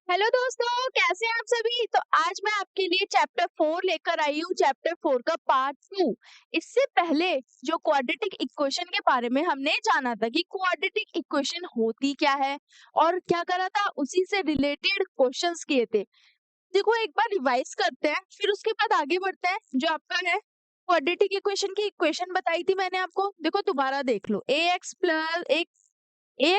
Hello दोस्तों, कैसे हैं आप सभी। तो आज मैं आपके लिए चैप्टर 4 लेकर आई हूँ, चैप्टर 4 का पार्ट 2। इससे पहले जो क्वाड्रेटिक इक्वेशन के बारे में हमने जाना था कि क्वाड्रेटिक इक्वेशन होती क्या है और क्या करा था, उसी से रिलेटेड क्वेश्चंस किए थे। देखो एक बार रिवाइज करते हैं, फिर उसके बाद आगे बढ़ते हैं। जो आपका है क्वाड्रेटिक इक्वेशन की इक्वेशन बताई थी मैंने आपको, देखो दोबारा देख लो। A X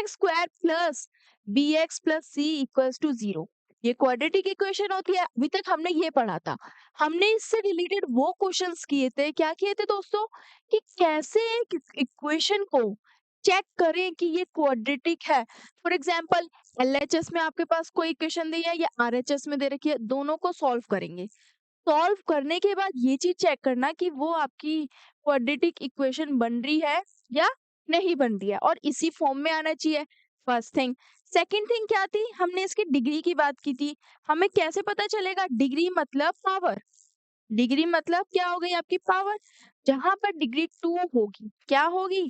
square plus B X plus C equals to 0, ये क्वाड्रेटिक इक्वेशन होती है। अभी तक हमने ये पढ़ा था। हमने इससे रिलेटेड वो क्वेश्चंस किए थे, क्या किए थे दोस्तों, कि कैसे एक इक्वेशन को चेक करें कि ये क्वाड्रेटिक है। फॉर एग्जांपल, एलएचएस में आपके पास कोई इक्वेशन दी है या आरएचएस में दे रखी है, दोनों को सॉल्व करेंगे। सॉल्व करने के बाद ये चीज चेक करना कि वो आपकी क्वाड्रेटिक इक्वेशन बन रही है या नहीं बन रही है, और इसी फॉर्म में आना चाहिए। First thing. सेकंड थिंग क्या थी, हमने इसकी डिग्री की बात की थी। हमें कैसे पता चलेगा, डिग्री मतलब पावर। डिग्री मतलब क्या हो गई आपकी पावर। जहां पर डिग्री 2 होगी, क्या होगी,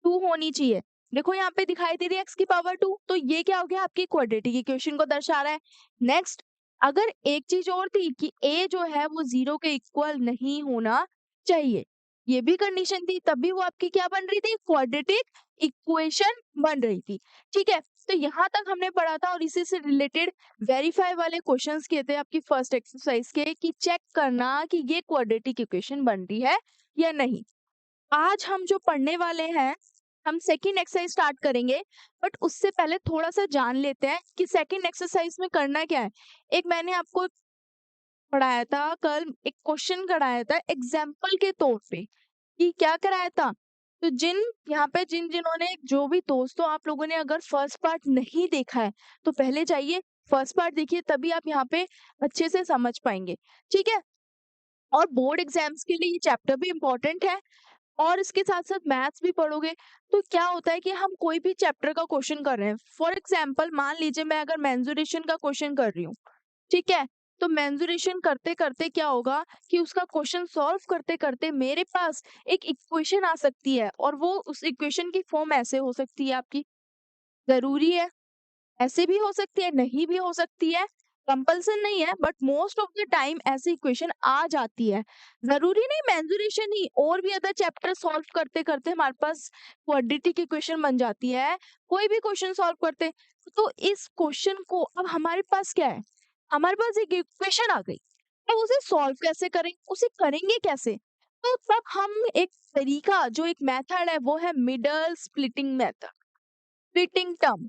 2 होनी चाहिए। देखो यहाँ पे दिखाई दे रही है एक्स की पावर 2, तो ये क्या हो गया, आपकी क्वाड्रेटिक इक्वेशन को दर्शा रहा है। नेक्स्ट, अगर एक चीज और थी कि ए जो है वो 0 के इक्वल नहीं होना चाहिए, ये भी कंडीशन थी, तब भी वो आपकी क्या बन रही थी, क्वाड्रेटिक इक्वेशन बन रही थी। ठीक है, तो यहाँ तक हमने पढ़ा था, और इसी से रिलेटेड वेरीफाई वाले क्वेश्चंस किए थे आपकी फर्स्ट एक्सरसाइज के, कि चेक करना कि ये क्वाड्रेटिक इक्वेशन बन रही है या नहीं। आज हम जो पढ़ने वाले हैं, हम सेकंड एक्सरसाइज स्टार्ट करेंगे। बट उससे पहले थोड़ा सा जान लेते हैं कि सेकंड एक्सरसाइज में करना क्या है। एक मैंने आपको पढ़ाया था कल, एक क्वेश्चन कराया था एग्जाम्पल के तौर पे, कि क्या कराया था। तो यहाँ पे जिन्होंने, जो भी दोस्तों आप लोगों ने अगर फर्स्ट पार्ट नहीं देखा है, तो पहले जाइए फर्स्ट पार्ट देखिए, तभी आप यहाँ पे अच्छे से समझ पाएंगे। ठीक है, और बोर्ड एग्जाम्स के लिए ये चैप्टर भी इम्पोर्टेंट है, और इसके साथ साथ मैथ्स भी पढ़ोगे। तो क्या होता है कि हम कोई भी चैप्टर का क्वेश्चन कर रहे हैं, फॉर एग्जांपल मान लीजिए मैं अगर मेंसुरेशन का क्वेश्चन कर रही हूँ, ठीक है। तो मेंसुरेशन करते करते क्या होगा कि उसका क्वेश्चन सॉल्व करते करते मेरे पास एक इक्वेशन आ सकती है, और वो उस इक्वेशन की फॉर्म ऐसे हो सकती है आपकी। जरूरी है, ऐसे भी हो सकती है, नहीं भी हो सकती है, कंपल्सन नहीं है, but most of the time ऐसी इक्वेशन आ जाती है। जरूरी नहीं मेंसुरेशन ही, और भी अदर चैप्टर सॉल्व करते करते हमारे पास क्वाड्रेटिक इक्वेशन बन जाती है। कोई भी क्वेश्चन सॉल्व करते, तो इस क्वेश्चन को अब हमारे पास क्या है, हमारे पास एक इक्वेशन आ गई। अब उसे सॉल्व कैसे करें, उसे करेंगे कैसे। तो तब हम एक तरीका, जो एक मेथड है, वो है middle splitting method, splitting term.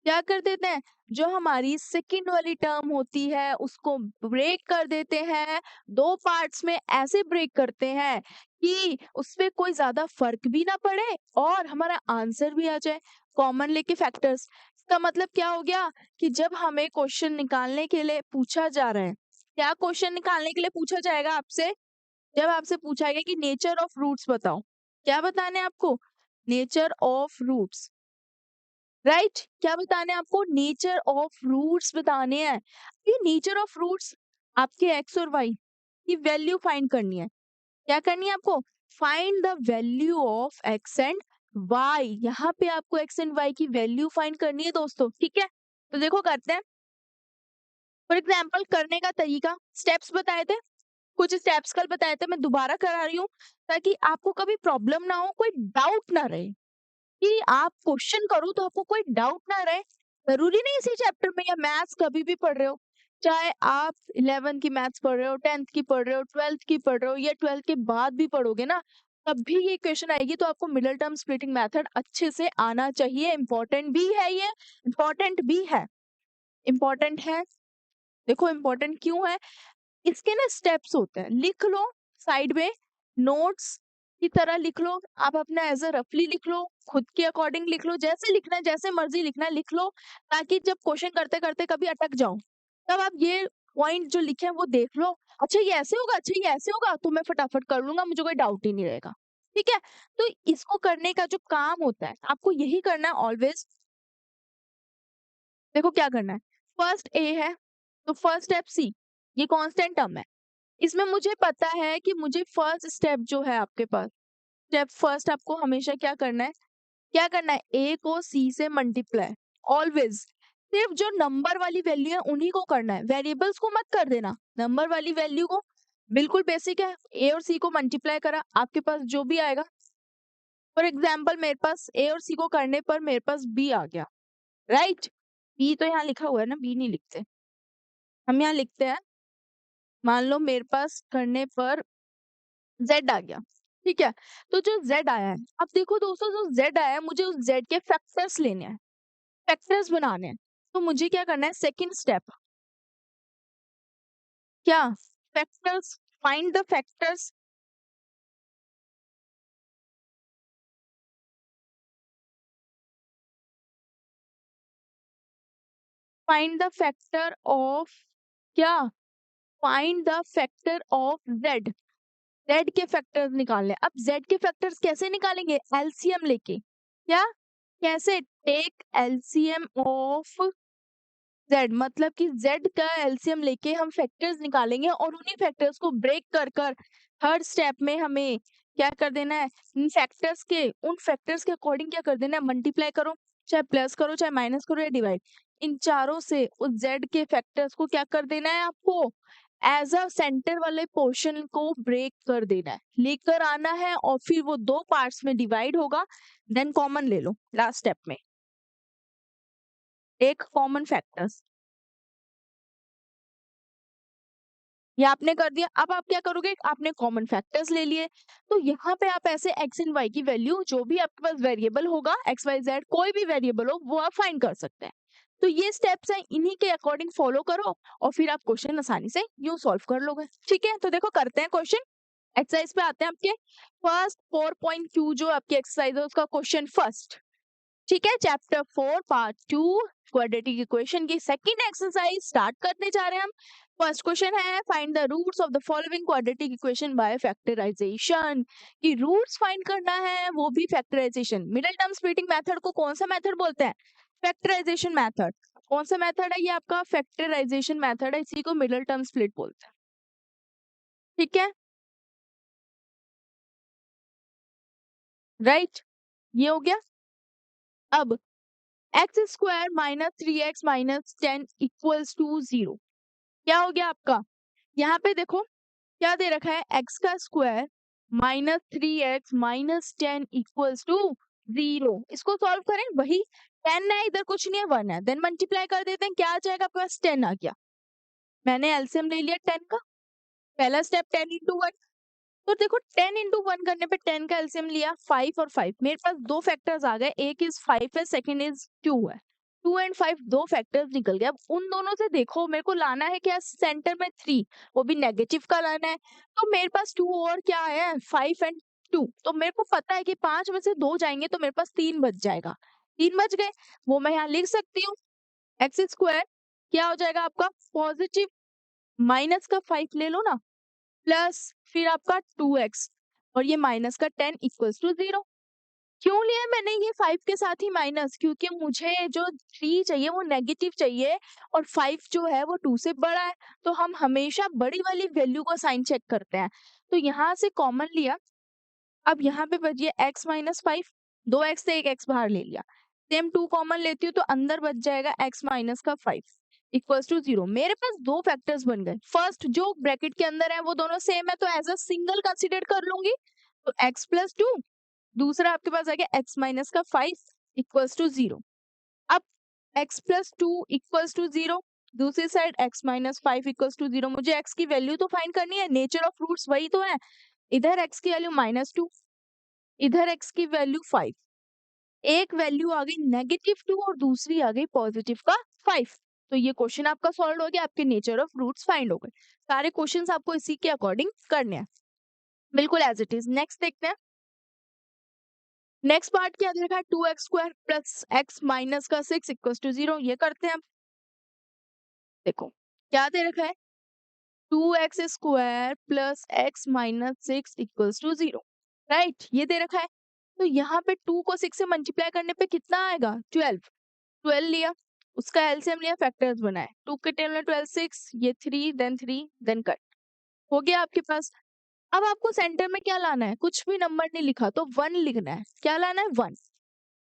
क्या कर देते हैं, जो हमारी सेकंड वाली टर्म होती है उसको ब्रेक कर देते हैं, दो पार्ट्स में ऐसे ब्रेक करते हैं कि उसपे कोई ज्यादा फर्क भी ना पड़े और हमारा आंसर भी आ जाए, कॉमन लेके फैक्टर्स। इसका मतलब क्या हो गया, कि जब हमें क्वेश्चन निकालने के लिए पूछा जा रहा है, क्या क्वेश्चन निकालने के लिए पूछा जाएगा आपसे, जब आपसे पूछा गया कि नेचर ऑफ रूट्स बताओ, क्या बताने हैं आपको, नेचर ऑफ रूट्स, राइट। क्या बताने हैं आपको, नेचर ऑफ रूट्स बताने हैं। ये नेचर ऑफ रूट्स, आपके एक्स और वाई की वैल्यू फाइंड करनी है। क्या करनी है आपको, find the value of x and y. यहाँ पे आपको एक्स एंड वाई की वैल्यू फाइंड करनी है दोस्तों। ठीक है, तो देखो करते हैं। फॉर एग्जाम्पल, करने का तरीका, स्टेप्स बताए थे, कुछ स्टेप्स कल बताए थे, मैं दोबारा करा रही हूँ, ताकि आपको कभी प्रॉब्लम ना हो, कोई डाउट ना रहे, कि आप क्वेश्चन करो तो आपको कोई डाउट ना रहे। जरूरी नहीं इसी चैप्टर में, या मैथ्स कभी भी पढ़ रहे हो, चाहे आप 11th की मैथ्स पढ़ रहे हो, 10th की पढ़ रहे हो, 12th की पढ़ रहे हो, या 12th के बाद भी पढ़ोगे ना, तब भी ये क्वेश्चन आएगी, तो आपको मिडिल टर्म स्प्लिटिंग मेथड अच्छे से आना चाहिए। इंपॉर्टेंट भी है ये, इंपॉर्टेंट भी है, इंपॉर्टेंट है। देखो इंपॉर्टेंट क्यों है, इसके ना स्टेप्स होते हैं, लिख लो साइड में, नोट्स की तरह लिख लो, आप अपना एज अ रफली लिख लो, खुद के अकॉर्डिंग लिख लो, जैसे लिखना है, जैसे मर्जी लिखना है लिख लो, ताकि जब क्वेश्चन करते करते कभी अटक जाओ, तब आप ये पॉइंट जो लिखे हैं वो देख लो, अच्छा ये ऐसे होगा, अच्छा ये ऐसे होगा, तो मैं फटाफट कर लूंगा, मुझे कोई डाउट ही नहीं रहेगा। ठीक है, तो इसको करने का जो काम होता है, आपको यही करना है ऑलवेज। देखो क्या करना है, फर्स्ट ए है, तो फर्स्ट स्टेप सी, ये कांस्टेंट टर्म है, इसमें मुझे पता है कि मुझे फर्स्ट स्टेप जो है आपके पास, स्टेप फर्स्ट आपको हमेशा क्या करना है, क्या करना है, ए को सी से मल्टीप्लाई, ऑलवेज। सिर्फ जो नंबर वाली वैल्यू है उन्हीं को करना है, वेरिएबल्स को मत कर देना। नंबर वाली वैल्यू को, बिल्कुल बेसिक है, ए और सी को मल्टीप्लाई करा, आपके पास जो भी आएगा। फॉर एग्जाम्पल मेरे पास ए और सी को करने पर मेरे पास बी आ गया, राइट। बी तो यहाँ लिखा हुआ है ना, बी नहीं लिखते हम, यहाँ लिखते हैं, मान लो मेरे पास करने पर जेड आ गया, ठीक है। तो जो जेड आया है, अब देखो दोस्तों, जो जेड आया है मुझे उस जेड के फैक्टर्स लेने हैं, फैक्टर्स बनाने हैं। तो मुझे क्या करना है, सेकंड स्टेप, क्या, factors, find the factors, find the factor of, क्या, find the factor of Z, Z के फैक्टर्स निकालने। अब जेड के फैक्टर्स कैसे निकालेंगे, एलसीएम लेके, क्या, कैसे, टेक एलसीएम ऑफ जेड, मतलब कि जेड का एलसीएम लेके हम फैक्टर्स निकालेंगे और उन्हीं फैक्टर्स को ब्रेक कर कर हर स्टेप में हमें क्या कर देना है, उन फैक्टर्स के अकॉर्डिंग क्या कर देना है, मल्टीप्लाई करो, चाहे प्लस करो चाहे माइनस करो या डिवाइड, इन चारों से उस जेड के फैक्टर्स को क्या कर देना है आपको, एज अ सेंटर वाले पोर्शन को ब्रेक कर देना है, लेकर आना है, और फिर वो दो पार्ट्स में डिवाइड होगा, देन कॉमन ले लो लास्ट स्टेप में, एक कॉमन फैक्टर्स, ये आपने कर दिया। अब आप क्या करोगे, आपने कॉमन फैक्टर्स ले लिए, तो यहाँ पे आप ऐसे एक्स एंड वाई की वैल्यू, जो भी आपके पास वेरिएबल होगा, एक्स वाई जेड कोई भी वेरिएबल हो, वो आप फाइंड कर सकते हैं। तो ये स्टेप्स हैं, इन्हीं के अकॉर्डिंग फॉलो करो और फिर आप क्वेश्चन आसानी से यूं सॉल्व कर लोगे, ठीक है। तो देखो करते हैं क्वेश्चन, एक्सरसाइज पे आते हैं आपके फर्स्ट 4.q जो आपकी एक्सरसाइज है उसका क्वेश्चन फर्स्ट, ठीक है, चैप्टर 4 पार्ट 2 क्वाड्रेटिक इक्वेशन की सेकंड एक्सरसाइज स्टार्ट करने जा रहे हैं हम। फर्स्ट क्वेश्चन है, find the roots of the following quadratic equation by factorisation, कि रूट्स फाइंड करना है वो भी factorisation. Middle term splitting method को कौन सा मेथड बोलते हैं, फैक्टराइजेशन मेथड। कौन सा मेथड है ये आपका, फैक्टराइजेशन मेथड है, इसी को मिडिल टर्म स्प्लिट बोलते हैं, ठीक है, राइट, ये हो गया। अब x square minus 3x minus 10 equals to 0, क्या हो गया आपका, यहाँ पे देखो क्या दे रखा है, एक्स का square minus 3x minus 10 equals to 0, इसको सॉल्व करें, वही 10 है, इधर कुछ नहीं है, 1 है, देन मल्टीप्लाई कर देते हैं, क्या आ जाएगा आपके पास, 10 आ गया, मैंने एलसीएम ले लिया 10 का, पहला स्टेप 10 इंटू 1, तो देखो 10 इंटू 1 करने पे 10 का एलसीएम लिया 5 और 5, मेरे पास दो फैक्टर्स आ गए, एक इज 5 है, सेकंड इज 2 है, 2 एंड 5 दो फैक्टर्स निकल गए। अब उन दोनों से देखो मेरे को लाना है क्या, सेंटर में 3, वो भी नेगेटिव का लाना है, तो मेरे पास 2 और क्या आया है, 5 एंड 2, तो मेरे को पता है कि 5 में से 2 जाएंगे तो मेरे पास 3 बच जाएगा, 3 बच गए, वो मैं यहाँ लिख सकती हूँ, एक्स स्क्वायर क्या हो जाएगा आपका, पॉजिटिव माइनस का 5 ले लो ना, प्लस फिर आपका 2x और ये माइनस का 10 इक्वल्स टू 0। क्यों लिया है मैंने ये 5 के साथ ही माइनस, क्योंकि मुझे जो 3 चाहिए वो नेगेटिव चाहिए और 5 जो है वो 2 से बड़ा है, तो हम हमेशा बड़ी वाली वैल्यू को साइन चेक करते हैं, तो यहाँ से कॉमन लिया, अब यहाँ पे बचिए x माइनस 5, 2x से एक x बाहर ले लिया, सेम 2 कॉमन लेती हूँ तो अंदर बच जाएगा x माइनस का 5 इक्वल्स टू 0। मेरे पास दो फैक्टर्स बन गए, फर्स्ट जो ब्रैकेट के अंदर है वो दोनों सेम है तो एज अ सिंगल कंसीडर कर लूंगी, तो x प्लस 2, दूसरा आपके पास आ गया x माइनस का 5 इक्वल्स टू 0। अब x प्लस 2 इक्वल्स टू 0, दूसरी side x minus 5 equals to 0, मुझे x की वैल्यू तो फाइंड करनी है, नेचर ऑफ रूट्स वही तो है, इधर x की वैल्यू -2, इधर x की वैल्यू 5, एक वैल्यू आ गई -2 और दूसरी आ गई पॉजिटिव का 5, तो ये क्वेश्चन आपका सॉल्व हो गया, आपके नेचर ऑफ रूट्स फाइंड हो गए। सारे क्वेश्चंस आपको इसी के अकॉर्डिंग करने हैं, बिल्कुल एज इट इज। नेक्स्ट देखते हैं, नेक्स्ट पार्ट क्या दे रखा है, 2x square plus x minus का 6 इक्वल्स टू 0, ये करते हैं। देखो क्या दे रखा है, 2x square plus x minus 6 equals to 0, right, ये दे रखा है। तो यहाँ पे 2 को 6 से मल्टीप्लाई करने पे कितना आएगा, 12, 12 लिया, उसका एलसीएम लिया, फैक्टर्स बनाए, 2 के टेबल में 12 6, ये 3 देन कट, हो गया आपके पास। अब आपको सेंटर में क्या लाना है, कुछ भी नंबर नहीं लिखा तो 1 लिखना है, क्या लाना है 1,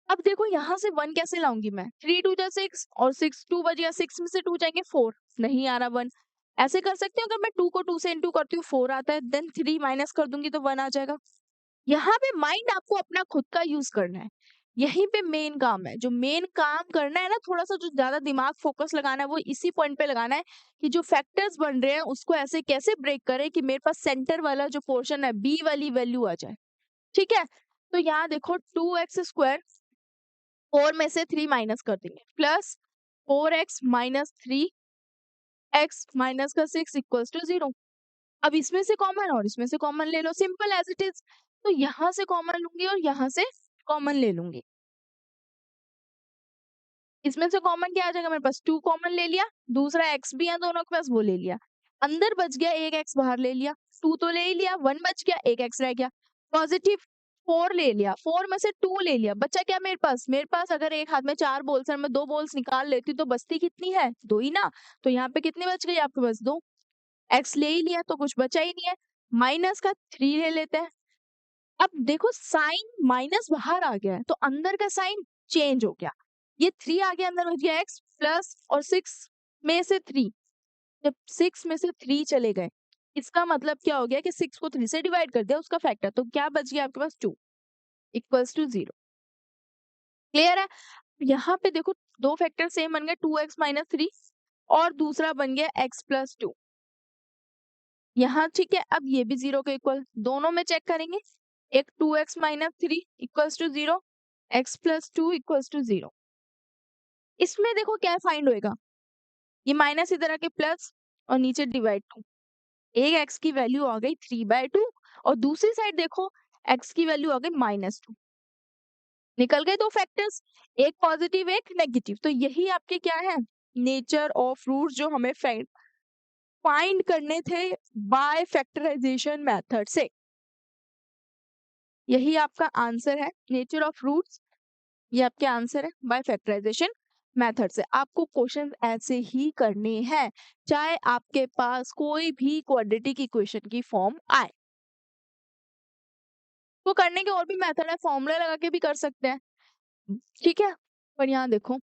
अब देखो यहाँ से 1 कैसे लाऊंगी मैं, 3 2 जा 6 और 6 2 बज गया, 6 में से 2 जाएंगे 4, नहीं आ रहा 1। ऐसे कर सकते हो, अगर मैं 2 को 2 से इंटू करती हूँ 4 आता है, देन 3 माइनस कर दूंगी तो 1 आ जाएगा। यहाँ पे माइंड आपको अपना खुद का यूज करना है, यहीं पे मेन काम है। जो मेन काम करना है ना, थोड़ा सा जो ज्यादा दिमाग फोकस लगाना है वो इसी पॉइंट पे लगाना है कि जो फैक्टर्स बन रहे हैं उसको ऐसे कैसे ब्रेक करें कि मेरे पास सेंटर वाला जो पोर्शन है बी वाली वैल्यू आ जाए। ठीक है, तो यहाँ देखो 2x² 4 में से 3 माइनस कर देंगे, plus 4x minus 3x minus का 6 इक्वल्स टू 0। अब इसमें से कॉमन और इसमें से कॉमन ले लो, सिंपल एज इट इज। तो यहाँ से कॉमन लूंगी और यहाँ से कॉमन ले लूंगी। इसमें से कॉमन क्या आ जाएगा मेरे पास, 2 कॉमन ले लिया, दूसरा x भी है दोनों के पास वो ले लिया, अंदर बच गया एक x बाहर ले लिया, 2 तो ले ही लिया, 1 बच गया, एक x रह गया, पॉजिटिव 4 ले लिया, 4 में से 2 ले लिया, बचा क्या मेरे पास, अगर एक हाथ में 4 बॉल्स है, मैं 2 बॉल्स निकाल लेती हूँ तो बचती कितनी है, 2 ही ना। तो यहाँ पे कितनी बच गई आपके पास, 2। x ले ही लिया तो कुछ बचा ही नहीं है, माइनस का 3 ले लेते हैं। अब देखो साइन माइनस बाहर आ गया है तो अंदर का साइन चेंज हो गया, ये 3 आ गया, अंदर बच गया x प्लस और 6 में से 3, जब 6 में से 3 चले गए इसका मतलब क्या हो गया कि 6 को 3 से डिवाइड कर दिया उसका फैक्टर, तो क्या बच गया आपके पास 2 इक्वल्स टू 0। क्लियर है। यहाँ पे देखो दो फैक्टर सेम बन गए, 2x माइनस 3 और दूसरा बन गया x प्लस 2। यहाँ ठीक है, अब ये भी 0 के इक्वल, दोनों में चेक करेंगे, एक 2x minus 3 equals to 0, x plus 2 equals to 0। इसमें देखो क्या फाइंड होएगा, ये माइनस इधर आके प्लस और नीचे डिवाइड 2, एक x की वैल्यू आ गई 3/2 और दूसरी साइड देखो x की वैल्यू आ गई -2। निकल गए दो फैक्टर्स, एक पॉजिटिव एक नेगेटिव। तो यही आपके क्या है, नेचर ऑफ रूट्स जो हमें फाइंड करने थे बाय फैक्टराइजेशन मेथड से। यही आपका आंसर है, नेचर ऑफ रूट्स, ये आपके आंसर है बाय फैक्टराइजेशन मेथड से। आपको क्वेश्चन ऐसे ही करने हैं चाहे आपके पास कोई भी क्वाड्रेटिक इक्वेशन की फॉर्म आए। वो करने के और भी मेथड है, फॉर्मूला लगा के भी कर सकते हैं, ठीक है। पर यहाँ देखो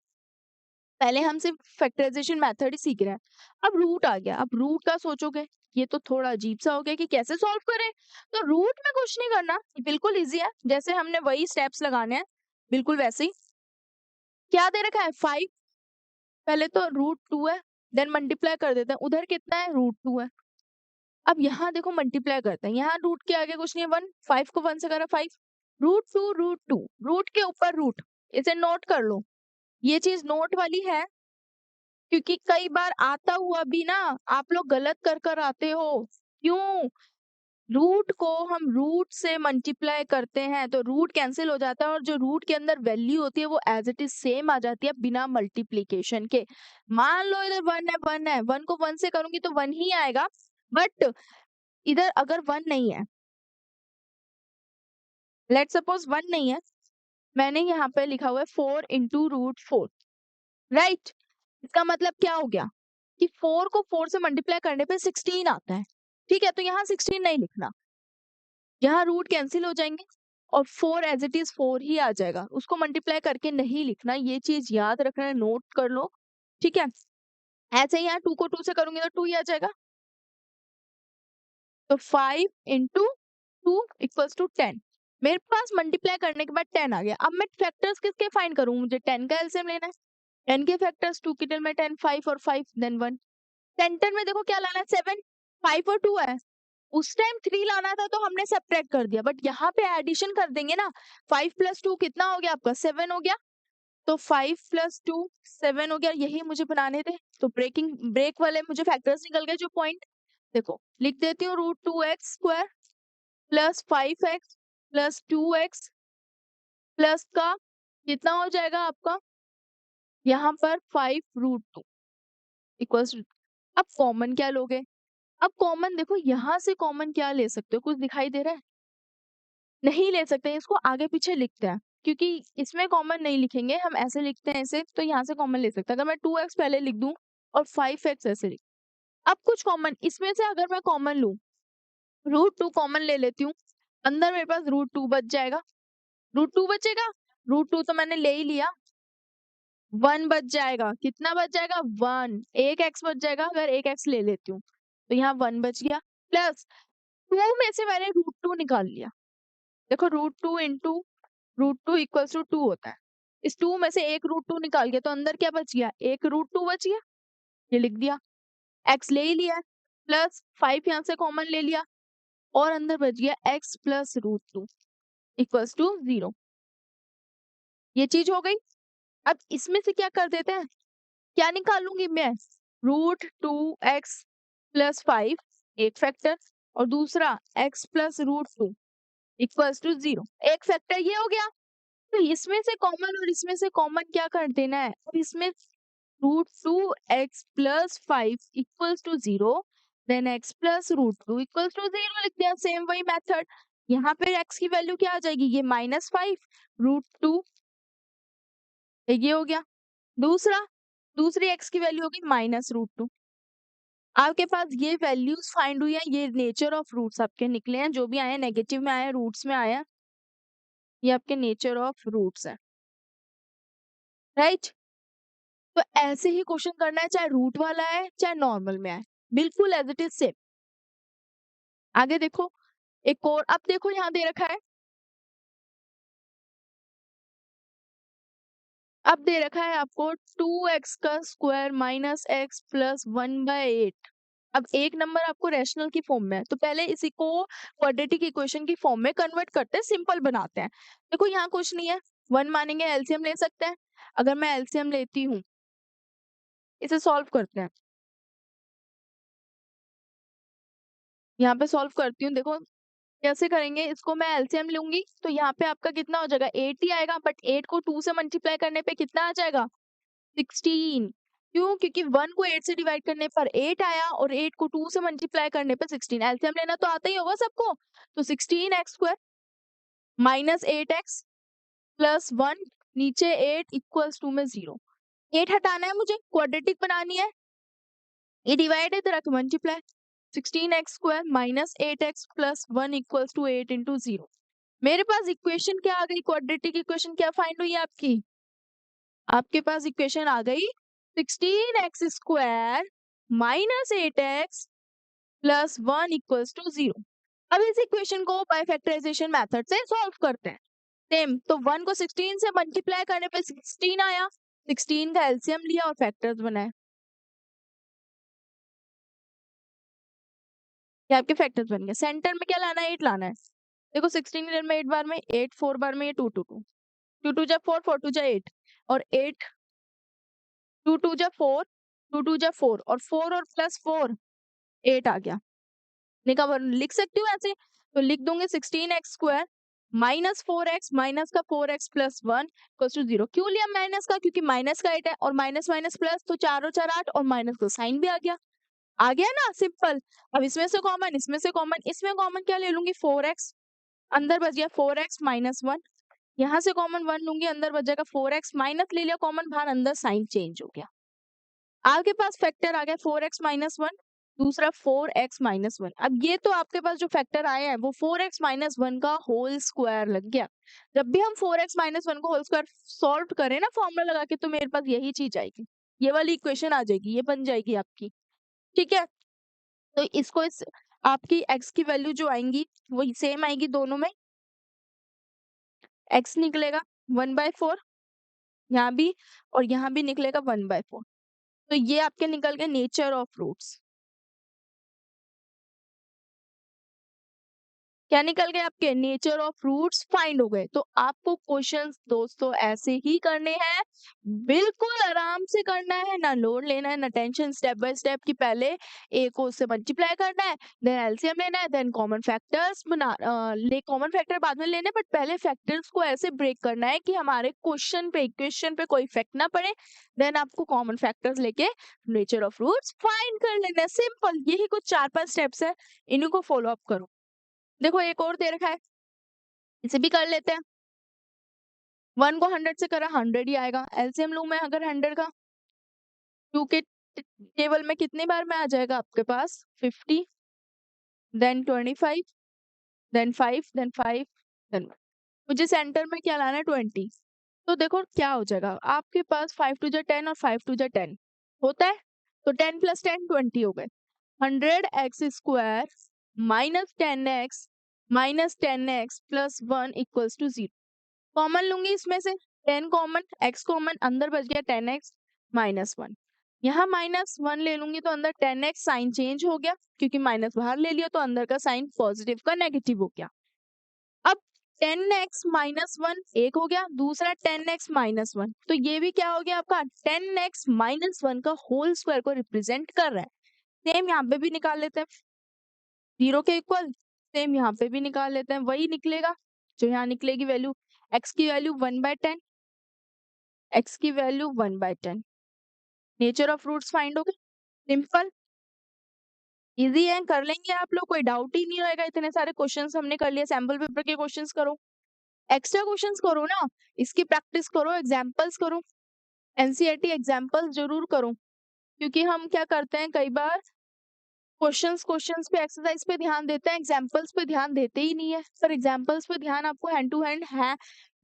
पहले हम सिर्फ फैक्टराइजेशन मेथड ही सीख रहे हैं, अब रूट आ गया। अब रूट का सोचोगे ये तो थोड़ा अजीब सा हो गया कि कैसे सॉल्व करें, तो रूट में कुछ नहीं करना, बिल्कुल इजी है, जैसे हमने वही स्टेप्स लगाने हैं बिल्कुल वैसे ही। क्या दे रखा है 5, पहले तो √2 है, देन मल्टीप्लाई कर देते हैं, उधर कितना है √2 है। अब यहाँ देखो मल्टीप्लाई करते हैं, यहाँ रूट के आगे कुछ नहीं है 1, 5 को 1 से करा 5, √2 रूट के ऊपर रूट, इसे नोट कर लो, ये चीज नोट वाली है क्योंकि कई बार आता हुआ भी ना आप लोग गलत कर कर आते हो। क्यों, रूट को हम रूट से मल्टीप्लाई करते हैं तो रूट कैंसिल हो जाता है और जो रूट के अंदर वैल्यू होती है वो एज इट इज सेम आ जाती है बिना मल्टीप्लीकेशन के। मान लो इधर 1 है, 1 है, 1 को 1 से करूंगी तो 1 ही आएगा, बट इधर अगर 1 नहीं है, लेट सपोज 1 नहीं है, मैंने यहाँ पे लिखा हुआ है 4 इंटू √4, राइट। इसका मतलब क्या हो गया कि 4 को 4 से मल्टीप्लाई करने पे 16 आता है, ठीक है। तो यहाँ 16 नहीं लिखना, यहाँ रूट कैंसिल हो जाएंगे और 4 एज इट इज 4 ही आ जाएगा, उसको मल्टीप्लाई करके नहीं लिखना, ये चीज याद रखना है, नोट कर लो, ठीक है। ऐसे ही यहाँ 2 को 2 से करूंगी तो 2 ही आ जाएगा, तो 5 इंटू 2 इक्वल्स टू 10। मेरे पास मल्टीप्लाई करने के बाद 10 आ गया। अब मैं फैक्टर्स किसके फाइंड करूं, मुझे 10 का एलसीएम लेना है, 10 के फैक्टर्स 2 की टेल में 10, 5 और 5 देन 1। सेंटर में देखो क्या लाना है 7, 5 और 2 है, उस टाइम 3 लाना था तो हमने सब्ट्रैक्ट कर दिया, बट यहाँ पे एडिशन कर देंगे ना, 5 प्लस 2 कितना हो गया आपका 7 हो गया, तो 5 प्लस 2 7 हो गया, यही मुझे बनाने थे। तो ब्रेक वाले मुझे फैक्टर्स निकल गए जो पॉइंट, देखो लिख देती हूँ √2x² plus 5x plus 2x plus का कितना हो जाएगा आपका यहाँ पर 5√2 इक्वल्स। अब कॉमन क्या लोगे, अब कॉमन देखो यहाँ से कॉमन क्या ले सकते हो, कुछ दिखाई दे रहा है, नहीं ले सकते, इसको आगे पीछे लिखते हैं क्योंकि इसमें कॉमन नहीं लिखेंगे, हम ऐसे लिखते हैं इसे, तो यहाँ से कॉमन ले सकते हैं। अगर मैं 2x पहले लिख दूं और 5x ऐसे लिख, अब कुछ कॉमन इसमें से अगर मैं कॉमन लूं, √2 कॉमन ले लेती हूँ, अंदर मेरे पास √2 बच जाएगा, √2 बचेगा, √2 तो मैंने ले ही लिया, 1 बच जाएगा, कितना बच जाएगा 1, एक x बच जाएगा अगर एक x ले लेती हूँ, तो यहाँ 1 बच गया, प्लस 2 में से मैंने √2 निकाल लिया। देखो √2 इंटू √2 इक्वल्स टू 2 होता है। इस 2 में से एक √2 निकाल गया तो अंदर क्या बच गया, एक √2 बच गया, ये लिख दिया, x ले ही लिया है, प्लस 5 यहाँ से कॉमन ले लिया और अंदर बच गया x प्लस √2 इक्वल्स टू 0। ये चीज हो गई। अब इसमें से क्या कर देते हैं, क्या निकालूंगी मैं, √2x प्लस 5 एक फैक्टर और दूसरा x प्लस √2 इक्वल्स टू 0, एक फैक्टर ये हो गया। तो इसमें से कॉमन और इसमें से कॉमन क्या कर देना है, अब इसमें √2x plus 5 equals to 0, then x plus √2 equals to 0 लिख दिया, सेम वही मेथड। यहाँ पे x की वैल्यू क्या आ जाएगी, ये -5 √2, ये हो गया। दूसरी x की वैल्यू होगी -√2। आपके पास ये वैल्यूज फाइंड हुई है, ये नेचर ऑफ रूट्स आपके निकले हैं, जो भी आए हैं नेगेटिव में आए रूट्स में आया, ये आपके नेचर ऑफ रूट्स है, राइट। तो ऐसे ही क्वेश्चन करना है, चाहे रूट वाला है चाहे नॉर्मल में आए, बिल्कुल एज इट इज सेम। आगे देखो एक और, अब देखो यहाँ दे रखा है, अब दे रखा है आपको 2x का स्क्वायर माइनस x प्लस 1/8। अब एक नंबर आपको रैशनल की फॉर्म में है, तो पहले इसी को क्वाड्रेटिक इक्वेशन की फॉर्म में कन्वर्ट करते हैं, सिंपल बनाते हैं। देखो यहाँ कुछ नहीं है, 1 मानेंगे, एलसीएम ले सकते हैं। अगर मैं एलसीएम लेती हूँ, इसे सॉल्व करते हैं, यहाँ पे सॉल्व करती हूँ, देखो कैसे करेंगे इसको, मैं एलसीएम लूंगी तो यहाँ पे आपका कितना हो जाएगा, 8 ही आएगा, बट 8 को 2 से मल्टीप्लाई करने पे कितना आ जाएगा, 16। क्यों, क्योंकि 1 को 8 से डिवाइड करने पर 8 आया और 8 को 2 से मल्टीप्लाई करने पर 16, एलसीएम लेना तो आता ही होगा सबको। तो 16x square minus 8x plus 1 नीचे 8 इक्वल्स टू में 0, 8 हटाना है मुझे, क्वाड्रेटिक बनानी है, ये डिवाइड है इधर आके multiply, 16x square minus 8x plus 1 equals to 8 into 0। मेरे पास इक्वेशन क्या आ गई, क्वाड्रेटिक इक्वेशन क्या फाइंड हुई है आपकी, आपके पास इक्वेशन आ गई 16x square minus 8x plus 1 equals to 0। अब इस इक्वेशन को बाय फैक्टराइजेशन मेथड से सॉल्व करते हैं। सेम, तो 1 को 16 से मल्टीप्लाई करने पे 16 आया, 16 का एलसीएम लिया और फैक्टर्स बनाए, ये आपके फैक्टर्स बन गए। सेंटर में क्या लाना है, 8 लाना है। देखो 16 में 8 बार में 8, 4 बार में ये 2 2 2, 2 2 जा 4, 4 2 जा 8 और 8 2 2 जा 4, 2 2 जा 4 और 4 और प्लस 4 8 आ गया। निकाल लिख सकती हूँ ऐसे, तो लिख दूंगे 16x square minus 4x minus का 4x प्लस 1 इक्वल्स टू 0। क्यों लिया माइनस का, क्योंकि माइनस का 8 है और माइनस माइनस प्लस, तो 4 और 4 8 और माइनस का साइन भी आ गया ना, सिंपल। अब इसमें से कॉमन, इसमें से कॉमन, इसमें कॉमन क्या ले लूंगी 4x, अंदर बच गया 4x माइनस 1, यहाँ से कॉमन 1 लूंगी, अंदर बच जाएगा 4x, माइनस ले लिया कॉमन बाहर, अंदर साइन चेंज हो गया। आपके पास फैक्टर आ गया 4x माइनस 1, दूसरा 4x माइनस 1। अब ये तो आपके पास जो फैक्टर आया है वो 4x माइनस 1 का होल स्क्वायर लग गया। जब भी हम 4x माइनस 1 को होल स्क्वायर सॉल्व करें ना फॉर्मूला लगा के, तो मेरे पास यही चीज आएगी, ये वाली इक्वेशन आ जाएगी, ये बन जाएगी आपकी, ठीक है। तो इसको इस आपकी x की वैल्यू जो आएंगी वो सेम आएगी दोनों में, x निकलेगा 1/4 यहाँ भी और यहाँ भी निकलेगा 1/4। तो ये आपके निकल गए नेचर ऑफ रूट्स। क्या निकल गए आपके, नेचर ऑफ रूट्स फाइंड हो गए। तो आपको क्वेश्चंस दोस्तों ऐसे ही करने हैं, बिल्कुल आराम से करना है, ना लोड लेना है ना टेंशन, स्टेप बाय स्टेप की पहले ए को उससे मल्टीप्लाई करना है, देन एलसीएम लेना है, देन कॉमन फैक्टर्स ले कॉमन फैक्टर बाद में लेने, बट पहले फैक्टर्स को ऐसे ब्रेक करना है कि हमारे क्वेश्चन पे इक्वेशन पे कोई इफेक्ट ना पड़े, देन आपको कॉमन फैक्टर्स लेके नेचर ऑफ रूट्स फाइंड कर लेना है, सिंपल। यही कुछ 4-5 स्टेप्स है, इन्हीं को फॉलो अप करो। देखो एक और दे रखा है, इसे भी कर लेते हैं। 1 को 100 से करा 100 ही आएगा, एलसीएम लूं मैं अगर 100 का, 2 के टेबल में कितने बार में आ जाएगा आपके पास 50, देन 25, देन 5, देन 5, देन मुझे सेंटर में क्या लाना है 20। तो देखो क्या हो जाएगा, आपके पास 5 टू जा 10 और 5 टू जा 10 होता है, तो 10 प्लस 10 20 हो गए। 100x² minus 10x minus 10x plus 1 equals to 0। Common लूंगी इसमें से, 10 कॉमन, x कॉमन, अंदर बच गया 10x माइनस 1। यहाँ माइनस 1 ले लूंगी तो अंदर 10x साइन चेंज हो गया, क्योंकि माइनस बाहर ले लिया तो अंदर का साइन पॉजिटिव का नेगेटिव हो गया। अब 10x माइनस 1 एक हो गया, दूसरा 10x माइनस 1, तो ये भी क्या हो गया आपका 10x माइनस 1 का होल स्क्वायर को रिप्रेजेंट कर रहा है। सेम यहाँ पे भी निकाल लेते हैं, 0 के इक्वल, सेम यहाँ पे भी निकाल लेते हैं, वही निकलेगा जो यहाँ निकलेगी वैल्यू, x की वैल्यू 1/10, x की value 1/10। Nature of roots find हो गए, सिंपल इजी है, कर लेंगे आप लोग, कोई डाउट ही नहीं रहेगा। इतने सारे क्वेश्चंस हमने कर लिए, सैम्पल पेपर के क्वेश्चंस करो, एक्स्ट्रा क्वेश्चंस करो ना, इसकी प्रैक्टिस करो, एग्जाम्पल्स करो, एनसीईआरटी एग्जाम्पल्स जरूर करो, क्योंकि हम क्या करते हैं कई बार क्वेश्चंस क्वेश्चंस पे एक्सरसाइज पे ध्यान देते हैं, एग्जाम्पल्स पे ध्यान देते ही नहीं है। पर एग्जाम्पल्स पे ध्यान आपको हैंड टू हैंड है,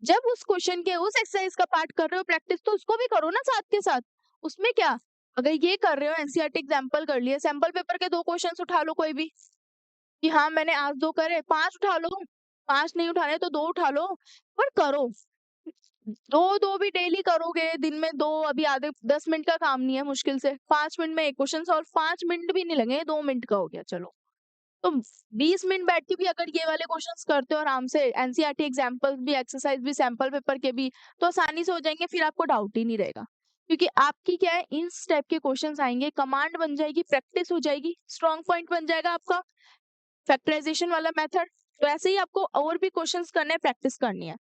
जब उस क्वेश्चन के उस एक्सरसाइज का पार्ट कर रहे हो प्रैक्टिस, तो उसको भी करो ना साथ के साथ। उसमें क्या, अगर ये कर रहे हो एनसीईआरटी एग्जाम्पल कर लिए, सैंपल पेपर के 2 क्वेश्चंस उठा लो कोई भी, कि हाँ मैंने आज 2 करे, 5 उठा लो, 5 नहीं उठाने तो 2 उठा लो, पर करो। 2 भी डेली करोगे, दिन में 2, अभी आधे 10 मिनट का काम नहीं है, मुश्किल से 5 मिनट में एक क्वेश्चन सॉल्व, 5 मिनट भी नहीं लगेंगे, 2 मिनट का हो गया चलो। तो 20 मिनट बैठ के भी अगर ये वाले क्वेश्चंस करते हो आराम से, एनसीईआरटी एग्जाम्पल्स भी, एक्सरसाइज भी, सैंपल पेपर के भी, तो आसानी से हो जाएंगे, फिर आपको डाउट ही नहीं रहेगा। क्योंकि आपकी क्या है, इस टाइप के क्वेश्चंस आएंगे, कमांड बन जाएगी, प्रैक्टिस हो जाएगी, स्ट्रॉन्ग पॉइंट बन जाएगा आपका फैक्टराइजेशन वाला मेथड। तो ऐसे ही आपको और भी क्वेश्चंस करने हैं, प्रैक्टिस करनी है।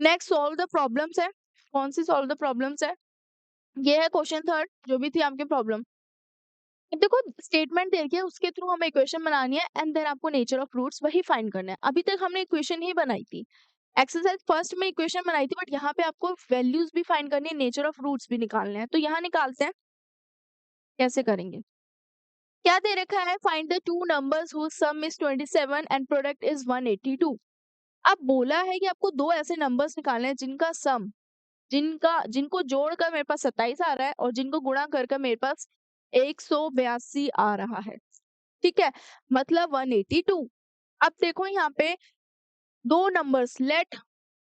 नेक्स्ट सॉल्व द प्रॉब्लम्स है, कौन सी सॉल्व द प्रॉब्लम्स है, ये है क्वेश्चन थर्ड, जो भी थी आपकी प्रॉब्लम। देखो स्टेटमेंट दे के उसके थ्रू हमें इक्वेशन बनानी है, एंड देन आपको नेचर ऑफ रूट्स वही फाइंड करना है। अभी तक हमने इक्वेशन ही बनाई थी, एक्सरसाइज फर्स्ट में इक्वेशन बनाई थी, बट यहाँ पे आपको वैल्यूज भी फाइंड करनी है, नेचर ऑफ रूट्स भी निकालने हैं। तो यहाँ निकालते हैं, कैसे करेंगे, क्या दे रखा है, find the two numbers whose sum is 27 and product is 182। अब बोला है कि आपको 2 ऐसे नंबर्स निकालने हैं जिनका सम, जिनको जोड़कर मेरे पास 27 आ रहा है, और जिनको गुणा कर मेरे पास 182 आ रहा है। ठीक है, मतलब 182। अब देखो यहाँ पे 2 नंबर्स लेट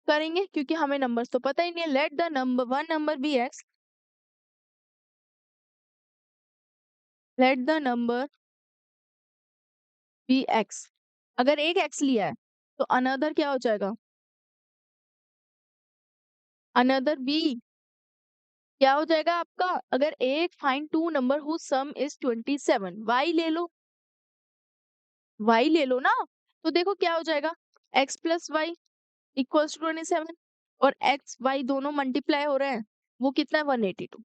करेंगे, क्योंकि हमें नंबर्स तो पता ही नहीं है। Let the number one number be x, let the number be x. अगर एक एक्स लिया है तो अनदर क्या हो जाएगा, अनदर बी। क्या हो जाएगा आपका, अगर एक find two number whose sum is 27, y ले लो, वाई ले लो ना, तो देखो क्या हो जाएगा, x plus y equals to 27, और x y दोनों मल्टीप्लाई हो रहे हैं, वो कितना है 182।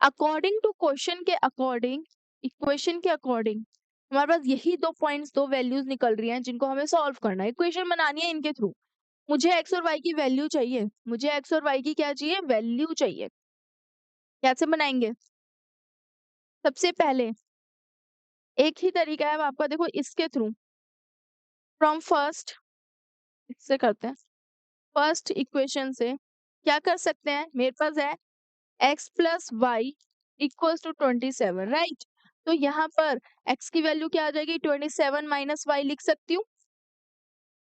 अकॉर्डिंग टू क्वेश्चन के अकॉर्डिंग, इक्वेशन के अकॉर्डिंग, हमारे पास यही 2 पॉइंट्स, 2 वैल्यूज निकल रही हैं, जिनको हमें सॉल्व करना है, इक्वेशन बनानी है इनके थ्रू। मुझे x और y की वैल्यू चाहिए, मुझे x और y की क्या चाहिए, वैल्यू चाहिए। कैसे बनाएंगे, सबसे पहले एक ही तरीका है आपका, देखो इसके थ्रू, फ्रॉम फर्स्ट, इससे करते हैं, फर्स्ट इक्वेशन से क्या कर सकते हैं, मेरे पास है x plus y equals to 27, right. तो यहाँ पर x की वैल्यू क्या आ जाएगी, 27 माइनस वाई लिख सकती हूँ,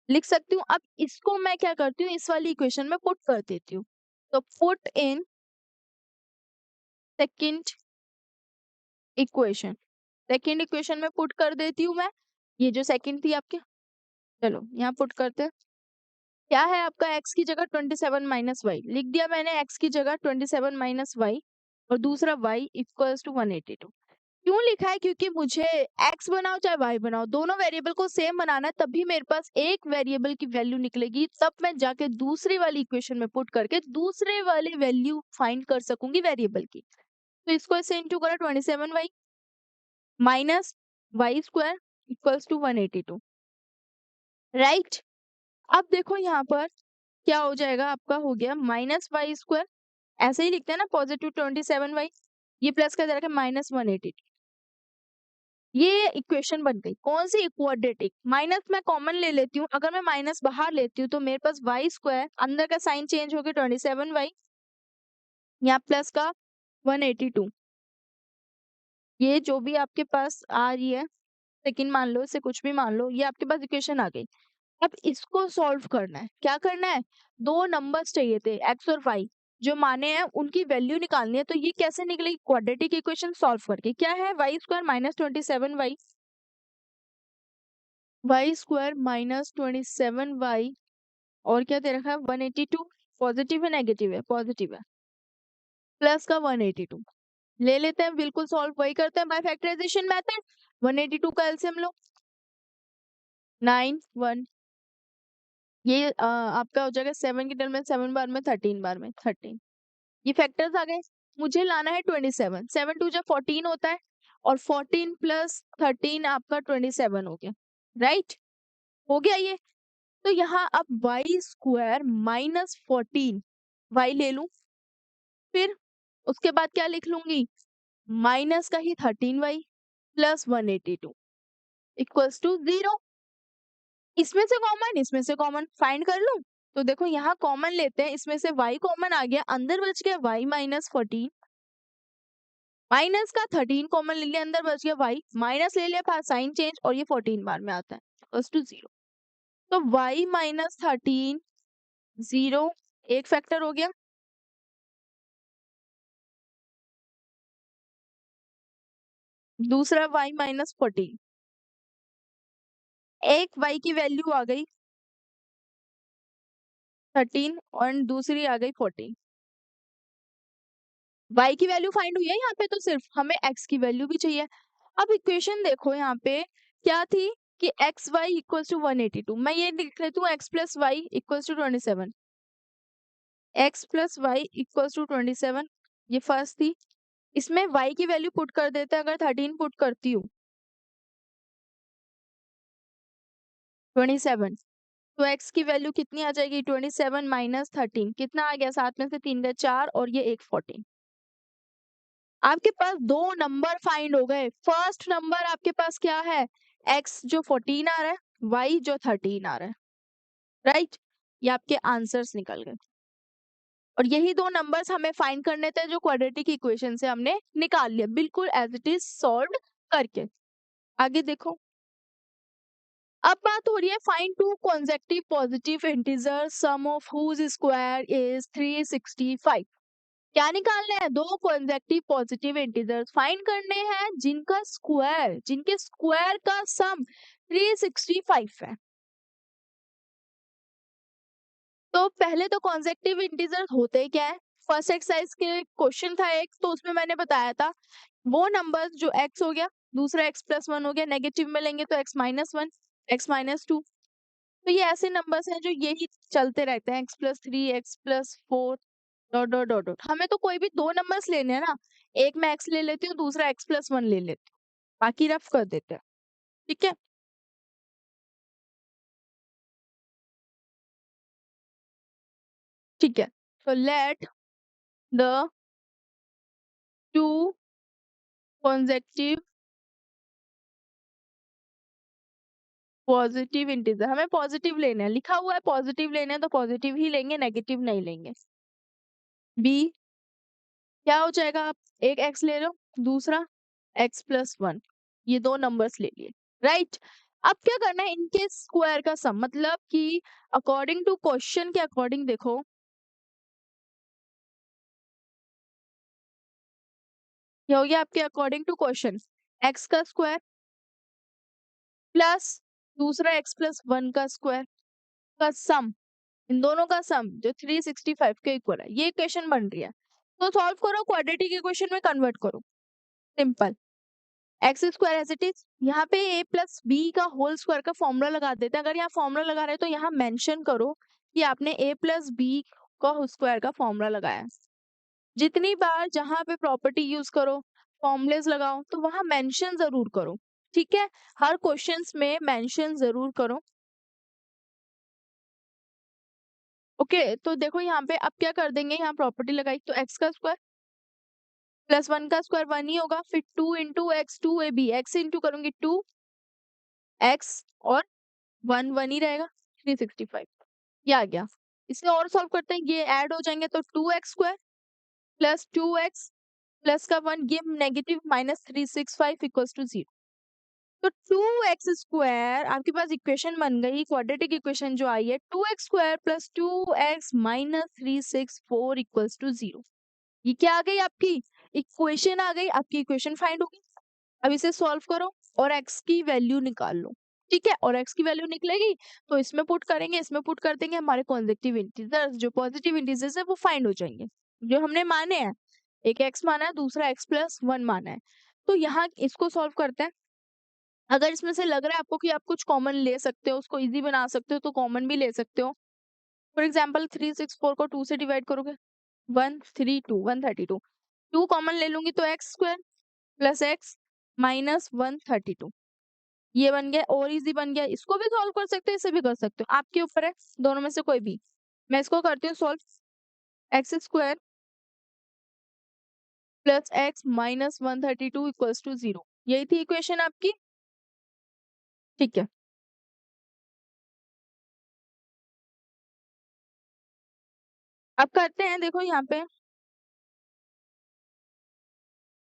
लिख सकती हूँ। अब इसको मैं क्या करती हूँ, इस वाली इक्वेशन में पुट कर देती हूँ। तो put in second equation, second equation में पुट कर देती हूँ मैं, ये जो सेकंड थी आपके, चलो यहाँ पुट करते हैं। क्या है आपका, x की जगह 27 माइनस वाई लिख दिया मैंने, x की जगह 27 माइनस वाई, और दूसरा y इक्वल्स टू 182। क्यों लिखा है, क्योंकि मुझे x बनाओ चाहे y बनाओ, दोनों वेरिएबल को सेम बनाना है, तभी मेरे पास एक वेरिएबल की वैल्यू निकलेगी, तब मैं जाके दूसरी वाली इक्वेशन में पुट करके दूसरे वाली वैल्यू फाइंड कर सकूंगी वेरिएबल की। तो इसको ऐसे इंटू करो, 27y minus y square equals to 182, right. अब देखो यहाँ पर क्या हो जाएगा, आपका हो गया माइनस वाई स्क्वायर, ऐसे ही लिखते हैं ना, पॉजिटिव 27y, ये प्लस का जाएगा माइनस 182। ये इक्वेशन बन गई कौन सी, क्वाड्रेटिक। माइनस मैं कॉमन ले लेती हूँ, अगर मैं माइनस बाहर लेती हूँ तो मेरे पास वाई स्क्वायर, अंदर का साइन चेंज हो गया 27y, यहाँ प्लस का 182। ये जो भी आपके पास आ रही है, सेकंड मान लो, इसे कुछ भी मान लो, ये आपके पास इक्वेशन आ गई। अब इसको सॉल्व करना है, क्या करना है, दो नंबर्स चाहिए थे एक्स और वाई, जो माने हैं उनकी वैल्यू निकालनी है। तो ये कैसे निकलेगी, क्वाड्रेटिक इक्वेशन सॉल्व करके। क्या है, y square minus 27y, y square minus 27y, और क्या दे रखा है 182, पॉजिटिव है नेगेटिव है, पॉजिटिव है, प्लस का 182। ले लेते हैं, बिल्कुल सॉल्व वही करते हैं बाय फैक्टराइजेशन मेथड। 182 का एलसीएम लो, 9 1, ये आपका हो जाएगा 7 की टर्म में, 7 बार में 13 बार में 13, ये फैक्टर्स आ गए। मुझे लाना है 27, 7 टू जा 14 होता है, और 14 प्लस 13 आपका 27 हो गया, राइट, हो गया ये। तो यहाँ अब वाई स्क्वायर माइनस 14 वाई ले लूं, फिर उसके बाद क्या लिख लूंगी, माइनस का ही 13y प्लस 182 इक्वल्स टू 0। इसमें से कॉमन, इसमें से कॉमन फाइंड कर लूं, तो देखो यहाँ कॉमन लेते हैं, इसमें से y कॉमन आ गया, अंदर बच गया y माइनस 14, माइनस का 13 कॉमन ले लिया, अंदर बच गया y, माइनस ले लिया, पास साइन चेंज, और ये 14 बार में आता है, इक्वल्स टू 0। तो y माइनस 13 0 एक फैक्टर हो गया, दूसरा y माइनस 14, एक y की वैल्यू आ गई 13 और दूसरी आ गई 14। y की वैल्यू फाइंड हुई है यहाँ पे, तो सिर्फ हमें x की वैल्यू भी चाहिए। अब इक्वेशन देखो यहाँ पे क्या थी कि एक्स वाई इक्वल टू 182, मैं ये लिख लेती हूँ x plus y equal to 27, x plus y equal to 27, ये फर्स्ट थी। इसमें y की वैल्यू पुट कर देते हैं, अगर 13 पुट करती हूँ 27, तो x की वैल्यू कितनी आ जाएगी, 27 माइनस 13, कितना आ गया, 7 में से 3 गए 4, और ये एक 14। आपके पास दो नंबर फाइंड हो गए। फर्स्ट नंबर आपके पास क्या है, x जो 14 आ रहा है, y जो 13 आ रहा है, राइट, ये आपके आंसर्स निकल गए। और यही दो नंबर्स हमें फाइंड करने थे, जो क्वाड्रेटिक इक्वेशन से हमने निकाल लिया, बिल्कुल एज इट इज सॉल्व करके। आगे देखो, अब बात हो रही है find two consecutive positive integer sum of whose square is 365। क्या निकालने हैं, दो कॉन्सेक्टिव पॉजिटिव इंटीजर्स फाइंड करने हैं जिनका स्क्वायर, जिनके स्क्वायर का सम 365 है। तो पहले तो कॉन्सेक्टिव इंटीजर होते क्या है, फर्स्ट एक्सरसाइज के क्वेश्चन था एक, तो उसमें मैंने बताया था वो नंबर्स जो x हो गया, दूसरा x प्लस 1 हो गया, नेगेटिव में लेंगे तो x माइनस 1, x माइनस 2। तो ये ऐसे नंबर्स हैं जो यही चलते रहते हैं, x plus 3, x plus 4, dot dot dot dot. हमें तो कोई भी दो नंबर्स लेने हैं ना, एक मैं x ले लेती हूँ, दूसरा x प्लस 1 ले लेती हूँ, बाकी रफ कर देते हैं, ठीक है। ठीक है, so let the two consecutive positive integer, हमें पॉजिटिव लेने हैं, लिखा हुआ है पॉजिटिव लेने हैं तो पॉजिटिव ही लेंगे, नेगेटिव नहीं लेंगे। बी क्या हो जाएगा, आप एक x ले लो, दूसरा x प्लस 1, ये दो नंबर्स ले लिए, राइट। अब क्या करना है, इनके स्क्वायर का सम, मतलब कि अकॉर्डिंग टू क्वेश्चन के अकॉर्डिंग देखो, ये हो गया आपके अकॉर्डिंग टू क्वेश्चन, x का स्क्वायर प्लस दूसरा x प्लस 1 का स्क्वायर का सम, इन दोनों का सम जो 365 के इक्वल है, ये इक्वेशन बन रही है। तो सॉल्व करो, क्वाड्रेटिक इक्वेशन में कन्वर्ट करो, simple. X square as it is, यहाँ पे a प्लस बी का होल स्क्वायर का फॉर्मूला लगा देते हैं। अगर यहाँ फॉर्मूला लगा रहे हैं तो यहाँ मेंशन करो कि आपने a प्लस बी का स्क्वायर का फॉर्मूला लगाया है। जितनी बार जहां पे प्रॉपर्टी यूज करो, फॉर्मूलेस लगाओ, तो वहां मेंशन जरूर करो, ठीक है, हर क्वेश्चंस में मेंशन जरूर करो। ओके, तो देखो यहाँ पे अब क्या कर देंगे, यहाँ प्रॉपर्टी लगाई तो एक्स का स्क्वायर प्लस 1 का स्क्वायर 1 ही होगा, फिर 2 into x, 2ab, x into करूंगी 2x और 1 ही रहेगा, 365। ये आ गया। इसे और सॉल्व करते हैं, ये ऐड हो जाएंगे तो 2x² प्लस 2x प्लस का 1, ये नेगेटिव माइनस 365 इक्वल्स टू 0। तो 2x² आपके पास इक्वेशन बन गई, क्वाड्रेटिक इक्वेशन जो आई है 2x² plus 2x minus 364 equals to 0। ये क्या आ गई आपकी इक्वेशन, आ गई आपकी इक्वेशन फाइंड होगी। अब इसे सॉल्व करो और x की वैल्यू निकाल लो। ठीक है, और x की वैल्यू निकलेगी तो इसमें पुट करेंगे, इसमें पुट कर देंगे, हमारे कॉन्जेक्टिव इंटीजर्स जो पॉजिटिव इंटीजर्स है वो फाइंड हो जाएंगे, जो हमने माने हैं। एक x माना है, दूसरा x+1 माना है। तो यहाँ इसको सॉल्व करते हैं। अगर इसमें से लग रहा है आपको कि आप कुछ कॉमन ले सकते हो, उसको इजी बना सकते हो, तो कॉमन भी ले सकते हो। फॉर एग्जाम्पल 364 को 2 से डिवाइड करोगे, 132, 132, 2 कॉमन ले लूंगी तो x² प्लस x माइनस 132, ये बन गया और इजी बन गया। इसको भी सॉल्व कर सकते हो, इसे भी कर सकते हो, आपके ऊपर है, दोनों में से कोई भी। मैं इसको करती हूँ solve. x² plus x minus 132 equals to 0, यही थी इक्वेशन आपकी। ठीक है, अब करते हैं, देखो यहाँ पे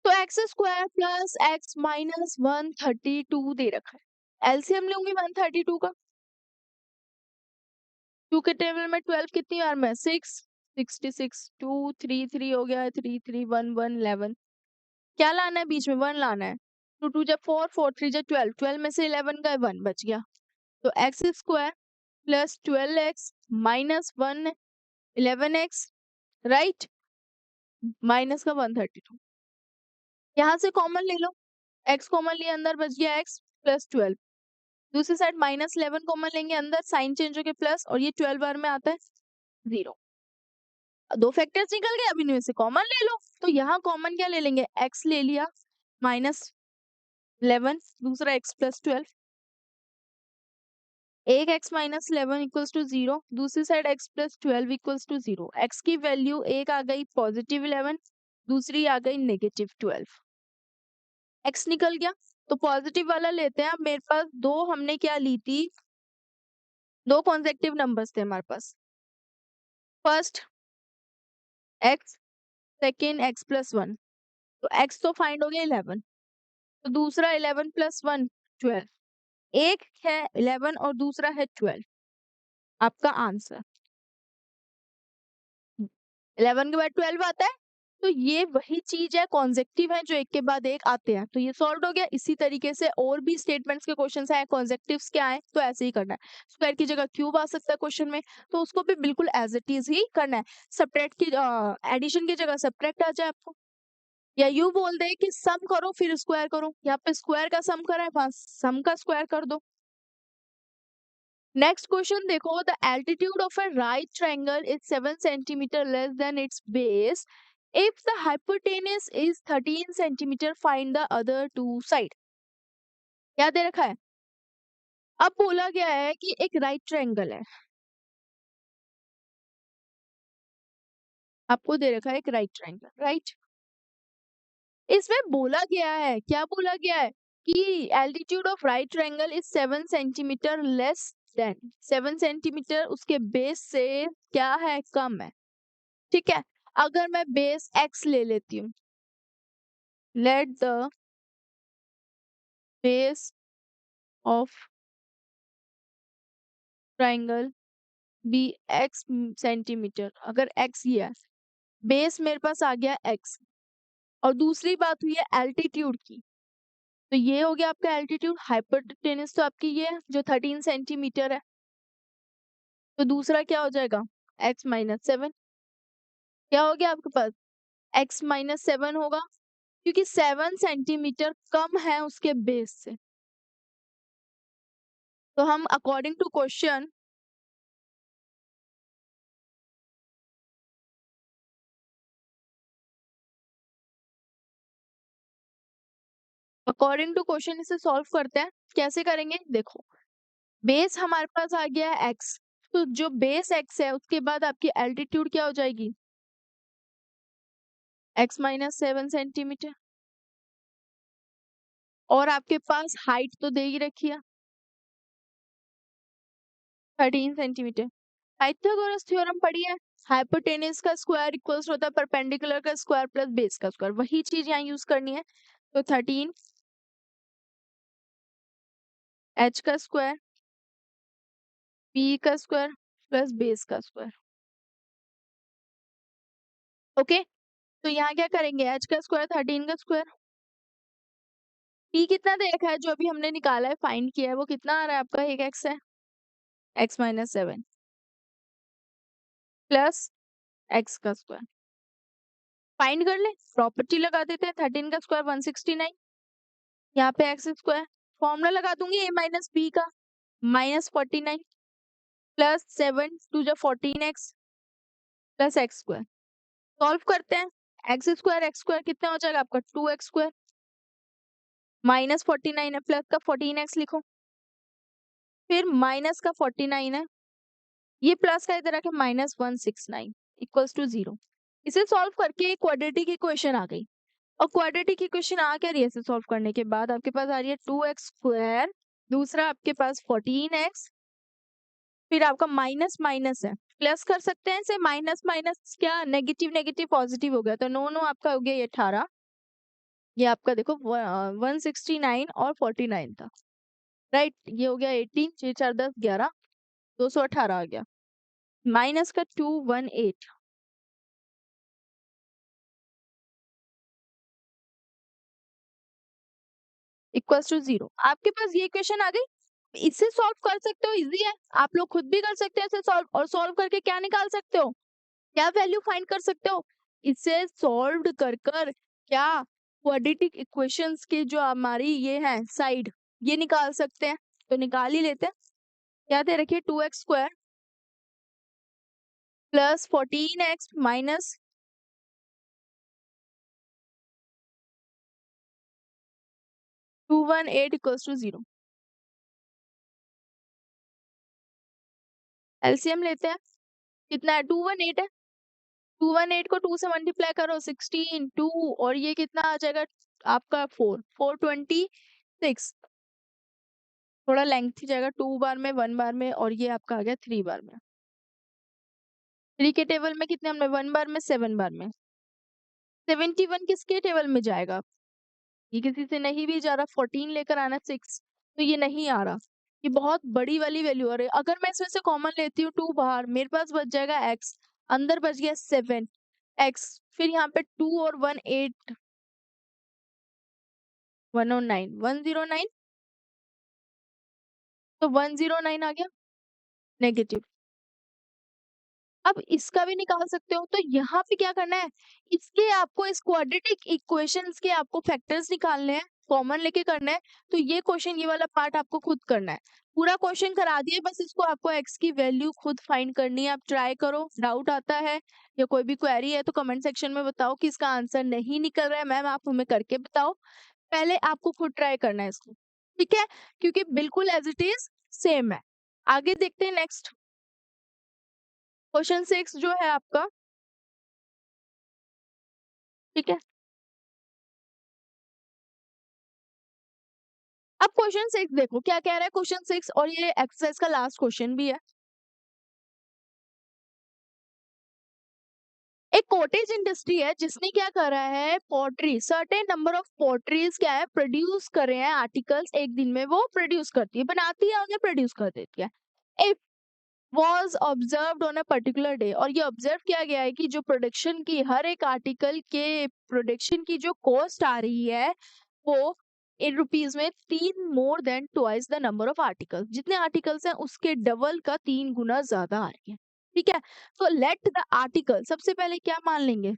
तो x² प्लस x माइनस 132 दे रखा है। एलसीएम लूंगी 132 का, 2 के टेबल में 12 कितनी बार में 6, 66, 2 3 3 हो गया है, 3 3 1 1 11, क्या लाना है बीच में 1 लाना है। 2 2 जब 4, 4 3 जब 12, 12 में से 11 का 1 बच गया। तो x² plus 12x minus 1 11x, right, minus का 132, यहाँ से कॉमन ले लो, x कॉमन लिया अंदर बच गया x प्लस 12, दूसरी साइड माइनस 11 कॉमन लेंगे अंदर, साइन चेंज होके प्लस, और ये 12 बार में आता है 0। दो फैक्टर्स निकल गए, अब इनमें से कॉमन ले लो। तो यहाँ कॉमन क्या ले लेंगे, x ले लिया माइनस 11, दूसरा x प्लस 12, एक x माइनस 11 इक्वल्स टू 0, दूसरी side x plus 12 equals to 0। x की वैल्यू एक आ गई पॉजिटिव 11, दूसरी आ गई नेगेटिव 12, x निकल गया। तो पॉजिटिव वाला लेते हैं। अब मेरे पास दो, हमने क्या ली थी, दो कॉन्सेक्टिव नंबर्स थे हमारे पास, first x, second x plus 1। तो x तो फाइंड हो गया 11, तो दूसरा 11 प्लस 1 12, एक है 11 और दूसरा है 12, आपका आंसर 11 के बाद 12 आता है। तो ये वही चीज है, कॉन्जेक्टिव है जो एक के बाद एक आते हैं। तो ये सॉल्व हो गया। इसी तरीके से और भी स्टेटमेंट्स के क्वेश्चंस आए, कॉन्जेक्टिव्स क्या है, तो ऐसे ही करना है। स्क्वायर की जगह क्यूब आ सकता है क्वेश्चन में, तो उसको भी बिल्कुल एज इट इज ही करना है। सब्ट्रैक्ट की एडिशन की जगह सब्ट्रैक्ट आ जाए आपको, या यू बोल दे कि सम करो फिर स्क्वायर करो, यहाँ पे स्क्वायर का सम करा है, वहां सम का स्क्वायर कर दो। नेक्स्ट क्वेश्चन देखो, the altitude of a right triangle is 7 centimetre less than its base if the hypotenuse is 13 centimetre, find the other two side. क्या दे रखा है, अब बोला गया है कि एक राइट ट्रायंगल है, आपको दे रखा है एक राइट ट्रायंगल, राइट। इसमें बोला गया है, क्या बोला गया है कि altitude of right triangle is 7 centimetre less then, 7 centimetre उसके बेस से क्या है, कम है। ठीक है, अगर मैं बेस x ले लेती हूँ, let the base of triangle be x centimetre, अगर x ये है, बेस मेरे पास आ गया x, और दूसरी बात हुई है एल्टीट्यूड की, तो ये हो गया आपका एल्टीट्यूड। हाइपोटेनस तो आपकी ये है जो 13 सेंटीमीटर है, तो दूसरा क्या हो जाएगा, x माइनस 7, क्या हो गया आपके पास, x माइनस 7 होगा, क्योंकि 7 सेंटीमीटर कम है उसके बेस से। तो हम according to question, according to question इसे सॉल्व करते हैं। कैसे करेंगे, देखो बेस हमारे पास आ गया है x, तो जो बेस x है उसके बाद आपकी एल्टीट्यूड क्या हो जाएगी, x माइनस 7 सेंटीमीटर। और आपके पास हाइट तो दे ही रखी है 13 सेंटीमीटर। पाइथागोरस थ्योरम पढ़ी है, हाइपोटेनस का स्क्वायर इक्वल्स होता है परपेंडिकुलर का स्क्वायर प्लस बेस का स्क्वायर, वही चीज यहाँ यूज करनी है। तो 13 h का स्क्वायर p का स्क्वायर प्लस बेस का स्क्वायर। ओके, तो यहाँ क्या करेंगे, h का स्क्वायर 13 का स्क्वायर, p कितना दे रखा है जो अभी हमने निकाला है फाइंड किया है वो कितना आ रहा है आपका, एक x है, x माइनस 7 प्लस x का स्क्वायर। फाइंड कर ले, प्रॉपर्टी लगा देते हैं, 13 का स्क्वायर 169, यहाँ पे एक्स स्क्वायर, फॉर्मूला लगा दूंगी a माइनस बी का, -49 plus 7 2 14x plus x square. Solve करते हैं, एक्स स्क्वायर कितना हो जाएगा आपका 2x स्क्वायर, -49 है प्लस का 14x लिखो, फिर माइनस का 49 है, ये प्लस का इधर आके -169 इक्वल्स टू 0। इसे सॉल्व करके एक क्वाड्रेटिक इक्वेशन आ गई। और क्वाड्रेटिक इक्वेशन आ क्या रही है इसे सॉल्व करने के बाद, आपके पास आ रही है 2x स्क्वायर, दूसरा आपके पास 14x, फिर आपका माइनस माइनस है, प्लस कर सकते हैं इसे, माइनस माइनस क्या नेगेटिव नेगेटिव पॉजिटिव हो गया, तो नो नो आपका हो गया ये 18, ये आपका देखो 169 और 49 था, राइट, ये हो गया 18, 6 4 10 11, 218 आ गया, माइनस का 218 इक्वल्स टू 0। आपके पास ये इक्वेशन आ गई, इससे सॉल्व कर सकते हो, इजी है, आप लोग खुद भी कर सकते हो इसे सॉल्व, और सॉल्व करके क्या निकाल सकते हो, क्या वैल्यू फाइंड कर सकते हो, इसे सॉल्व कर कर क्या क्वाड्रेटिक इक्वेशंस के जो हमारी ये है साइड, ये निकाल सकते हैं, तो निकाल ही लेते हैं। क्या दे रखिए 2x square plus 14x minus 218 equals to 0। LCM लेते हैं, कितना है 218 है, 218 को 2 से मल्टीप्लाई करो 16 2, और ये कितना आ जाएगा आपका 426, थोड़ा लेंथी जाएगा, 2 बार में 1 बार में, और ये आपका आ गया 3 बार में। 3 के टेबल में कितने हमने 1 बार में 7 बार में, 71 किसके टेबल में जाएगा, ये किसी से नहीं भी जा रहा, 14 लेकर आना 6, तो ये नहीं आ रहा, ये बहुत बड़ी वाली वैल्यू आ रही है। अगर मैं इसमें से कॉमन लेती हूँ 2 बाहर, मेरे पास बच जाएगा x, अंदर बच गया 7x, फिर यहाँ पे 2 और 1 8, 109 109, तो 109 आ गया नेगेटिव। अब इसका भी निकाल सकते हो, तो यहाँ पे क्या करना है, इसके आपको इस क्वाड्रेटिक इक्वेशंस के आपको फैक्टर्स निकालने हैं, कॉमन लेके करना है, तो ये क्वेश्चन, ये वाला पार्ट आपको खुद करना है, पूरा क्वेश्चन करा दिए, बस इसको आपको x की वैल्यू खुद फाइंड करनी है। आप ट्राई करो, डाउट आता है या कोई भी क्वेरी है तो कमेंट सेक्शन में बताओ कि इसका आंसर नहीं निकल रहा है मैम, आप हमें करके बताओ, पहले आपको खुद ट्राई करना है इसको, ठीक है, क्योंकि बिल्कुल एज इट इज सेम है। आगे देखते हैं नेक्स्ट क्वेश्चन 6 जो है आपका, ठीक है। अब क्वेश्चन 6 देखो क्या कह रहा है, क्वेश्चन 6, और ये एक्सरसाइज का लास्ट क्वेश्चन भी है। एक कॉटेज इंडस्ट्री है जिसने क्या करा है, pottery, certain number of potteries क्या है प्रोड्यूस कर रहे हैं आर्टिकल्स, एक दिन में वो प्रोड्यूस करती है, बनाती है उन्हें प्रोड्यूस कर देती है। If was observed on a particular day, और ये ऑब्जर्व किया गया है कि जो प्रोडक्शन की, हर एक आर्टिकल के प्रोडक्शन की जो कॉस्ट आ रही है वो इन रुपीज में 3 more than twice the number of article, जितने आर्टिकल्स हैं उसके डबल का 3 गुना ज्यादा आ रही है, ठीक है। तो लेट द आर्टिकल, सबसे पहले क्या मान लेंगे,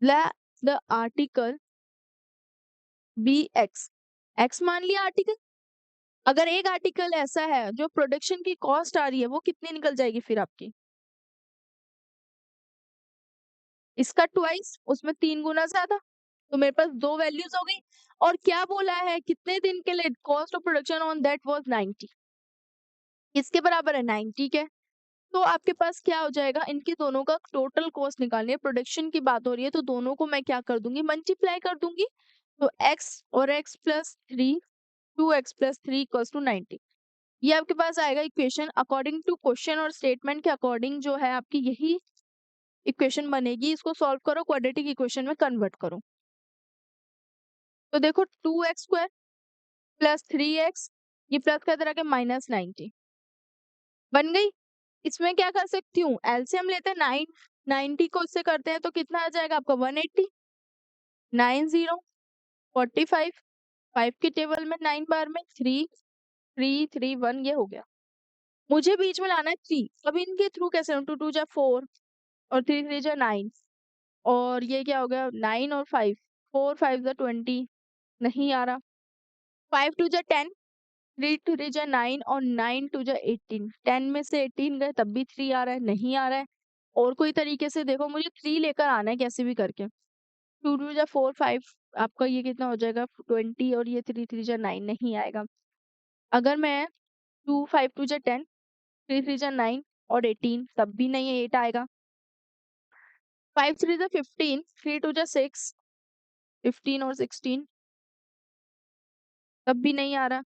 let the article be x, x मान लिया आर्टिकल। अगर एक आर्टिकल ऐसा है जो प्रोडक्शन की कॉस्ट आ रही है वो कितनी निकल जाएगी फिर आपकी, इसका ट्वाइस, उसमें 3 गुना ज्यादा, तो मेरे पास दो वैल्यूज हो गई। और क्या बोला है कितने दिन के लिए, cost of production on that was 90, किसके बराबर है 90 के, तो आपके पास क्या हो जाएगा, इनके दोनों का टोटल कॉस्ट निकालनी है, प्रोडक्शन की बात हो रही है तो दोनों को मैं क्या कर दूंगी, मल्टीप्लाई कर दूंगी। तो x और x plus 3, 2x plus 3 equals to 90। ये आपके पास आएगा इक्वेशन। अकॉर्डिंग टू क्वेश्चन और स्टेटमेंट के अकॉर्डिंग जो है आपकी यही इक्वेशन बनेगी। इसको सॉल्व करो, क्वाड्रेटिक इक्वेशन में कन्वर्ट करो। तो देखो 2x स्क्वायर प्लस 3x, ये प्लस का इधर आके माइनस 90 बन गई। इसमें क्या कर सकती हूँ, एलसीएम लेते हैं 9, 90 को इससे करते हैं तो कितना आ जाएगा आपका 180, 90 45, 5 की टेबल में 9 बार में 3 3 3 1, ये हो गया। मुझे बीच में लाना है 3। अब इनके थ्रू कैसे, 2 2 जा 4 और 3 3 जा 9, और ये क्या हो गया 9 और 5, 4 5 जा 20, नहीं आ रहा। 5 2 जा 10, 3 3 जा 9 और 9 2 जा 18, 10 में से 18 गए तब भी 3 आ रहा है, नहीं आ रहा है। और कोई तरीके से देखो, मुझे 3 लेकर आना है कैसे भी करके। 2 2 जा 4 5, आपका ये कितना हो जाएगा 20, और ये 3 3 जा 9, नहीं आएगा। अगर मैं 2 5 2 जा 10, 3 3 जा 9 और 18, तब भी नहीं है, 8 आएगा। 5 3 जा 15, 3 2 जा 6, 15 और 16, तब भी नहीं आ रहा।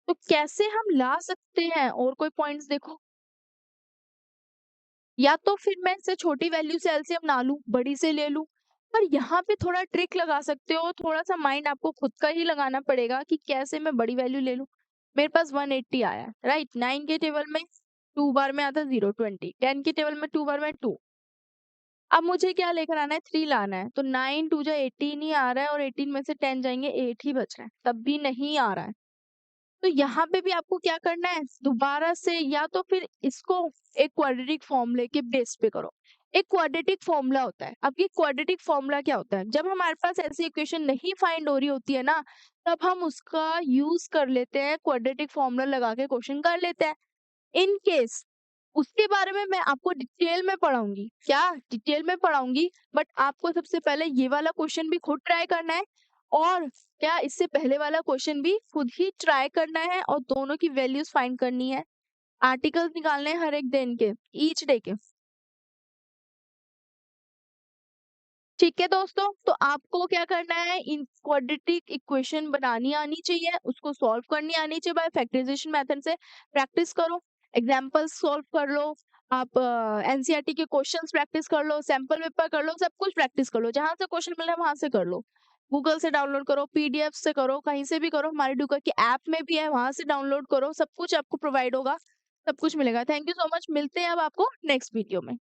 तो कैसे हम ला सकते हैं, और कोई पॉइंट्स देखो। या तो फिर मैं इससे छोटी वैल्यू से एलसीएम ना लूं, बड़ी से ले लूं। पर यहाँ पे थोड़ा ट्रिक लगा सकते हो, थोड़ा सा माइंड आपको खुद का ही लगाना पड़ेगा कि कैसे मैं बड़ी वैल्यू ले लूं। मेरे पास 180 आया है, राइट। 9 के टेबल में 2 बार में आता 0 20, 10 के टेबल में 2 बार में 2। अब मुझे क्या लेकर आना है, 3 लाना है। तो 9 2 जा 18 ही आ रहा है, और 18 में से 10 जाएंगे, 8 ही बच रहा है, तब भी नहीं आ रहा है। तो यहाँ पे भी आपको क्या करना है, दोबारा से या तो फिर इसको एक क्वाड्रेटिक फॉर्मूले के बेस पे करो। एक क्वाड्रेटिक फॉर्मूला होता है। अब ये क्वाड्रेटिक फॉर्मूला क्या होता है, जब हमारे पास ऐसी इक्वेशन नहीं फाइंड हो रही होती है ना, तब हम उसका यूज कर लेते हैं, क्वाड्रेटिक फॉर्मूला लगा के क्वेश्चन कर लेते हैं। इन केस उसके बारे में मैं आपको डिटेल में पढ़ाऊंगी, क्या डिटेल में पढ़ाऊंगी। बट आपको सबसे पहले ये वाला क्वेश्चन भी खुद ट्राई करना है, और क्या इससे पहले वाला क्वेश्चन भी खुद ही ट्राई करना है, और दोनों की वैल्यूज फाइंड करनी है। आर्टिकल्स निकालने हैं हर एक दिन के, ईच डे के। ठीक है दोस्तों, तो आपको क्या करना है, इन क्वाड्रेटिक इक्वेशन बनानी आनी चाहिए, उसको सॉल्व करनी आनी चाहिए बाय फैक्टराइजेशन मेथड से। प्रैक्टिस करो, एग्जांपल्स सॉल्व कर लो, आप एनसीईआरटी के क्वेश्चंस प्रैक्टिस कर लो, सैंपल पेपर कर लो, सब कुछ प्रैक्टिस कर लो। जहां से क्वेश्चन मिल रहा है वहां से कर लो, गूगल से डाउनलोड करो, पीडीएफ से करो, कहीं से भी करो, हमारे डूका की ऐप में भी है, वहां से डाउनलोड करो, सब कुछ आपको प्रोवाइड होगा, सब कुछ मिलेगा। थैंक यू सो मच, मिलते हैं अब आपको नेक्स्ट वीडियो में।